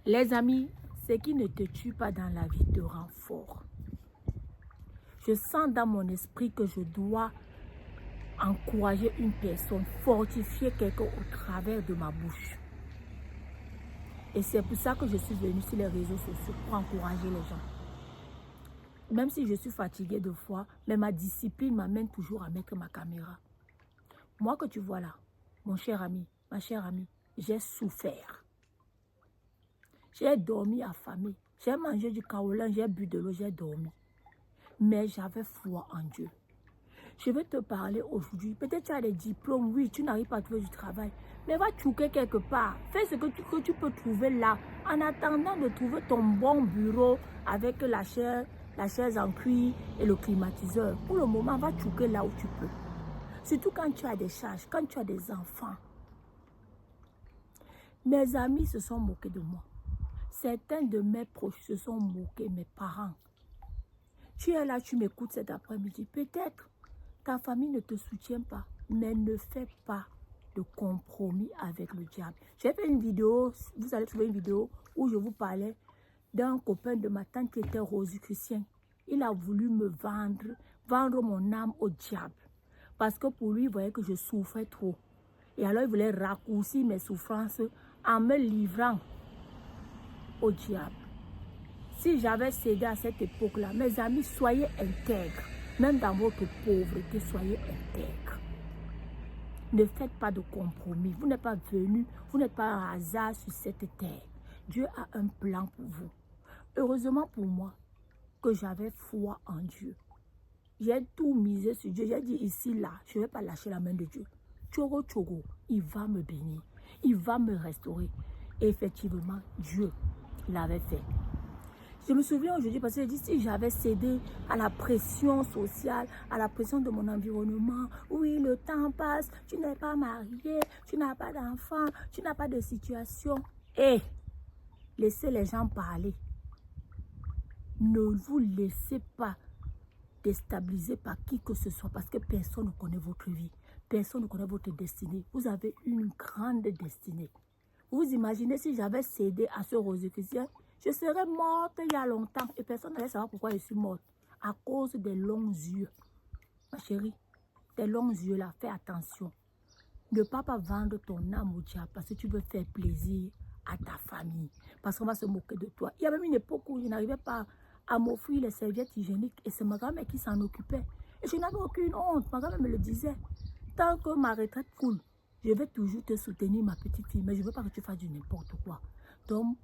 Les amis, ce qui ne te tue pas dans la vie te rend fort. Je sens dans mon esprit que je dois encourager une personne, fortifier quelqu'un au travers de ma bouche. Et c'est pour ça que je suis venue sur les réseaux sociaux pour encourager les gens. Même si je suis fatiguée de fois, mais ma discipline m'amène toujours à mettre ma caméra. Moi que tu vois là, mon cher ami, ma chère amie, j'ai souffert. J'ai dormi affamé. J'ai mangé du kaolin, j'ai bu de l'eau, j'ai dormi. Mais j'avais foi en Dieu. Je vais te parler aujourd'hui. Peut-être tu as des diplômes, oui, tu n'arrives pas à trouver du travail. Mais va chouquer quelque part. Fais ce que tu peux trouver là. En attendant de trouver ton bon bureau avec la chaise en cuir et le climatiseur. Pour le moment, va chouquer là où tu peux. Surtout quand tu as des charges, quand tu as des enfants. Mes amis se sont moqués de moi. Certains de mes proches se sont moqués, mes parents. Tu es là, tu m'écoutes cet après-midi. Peut-être ta famille ne te soutient pas, mais ne fais pas de compromis avec le diable. J'ai fait une vidéo, vous allez trouver une vidéo où je vous parlais d'un copain de ma tante qui était rosicrucien. Il a voulu me vendre mon âme au diable. Parce que pour lui, il voyait que je souffrais trop. Et alors, il voulait raccourcir mes souffrances en me livrant au diable. Si j'avais cédé à cette époque-là, mes amis, soyez intègres. Même dans votre pauvreté, soyez intègres. Ne faites pas de compromis. Vous n'êtes pas venu, vous n'êtes pas un hasard sur cette terre. Dieu a un plan pour vous. Heureusement pour moi que j'avais foi en Dieu. J'ai tout misé sur Dieu. J'ai dit ici, là, je ne vais pas lâcher la main de Dieu. Tchoro, tchoro, il va me bénir. Il va me restaurer. Et effectivement, Dieu l'avait fait. Je me souviens aujourd'hui parce que j'ai dit si j'avais cédé à la pression sociale, à la pression de mon environnement, oui, le temps passe, tu n'es pas marié, tu n'as pas d'enfant, tu n'as pas de situation. Et laissez les gens parler. Ne vous laissez pas déstabiliser par qui que ce soit parce que personne ne connaît votre vie. Personne ne connaît votre destinée. Vous avez une grande destinée. Vous imaginez si j'avais cédé à ce rosicrucien, je serais morte il y a longtemps et personne n'allait savoir pourquoi je suis morte. À cause des longs yeux. Ma chérie, tes longs yeux là, fais attention. Ne pas vendre ton âme au diable parce que tu veux faire plaisir à ta famille. Parce qu'on va se moquer de toi. Il y a même une époque où je n'arrivais pas à m'offrir les serviettes hygiéniques et c'est ma grand-mère qui s'en occupait. Et je n'avais aucune honte. Ma grand-mère me le disait. Tant que ma retraite coule, je vais toujours te soutenir, ma petite fille. Mais je ne veux pas que tu fasses du n'importe quoi. Donc,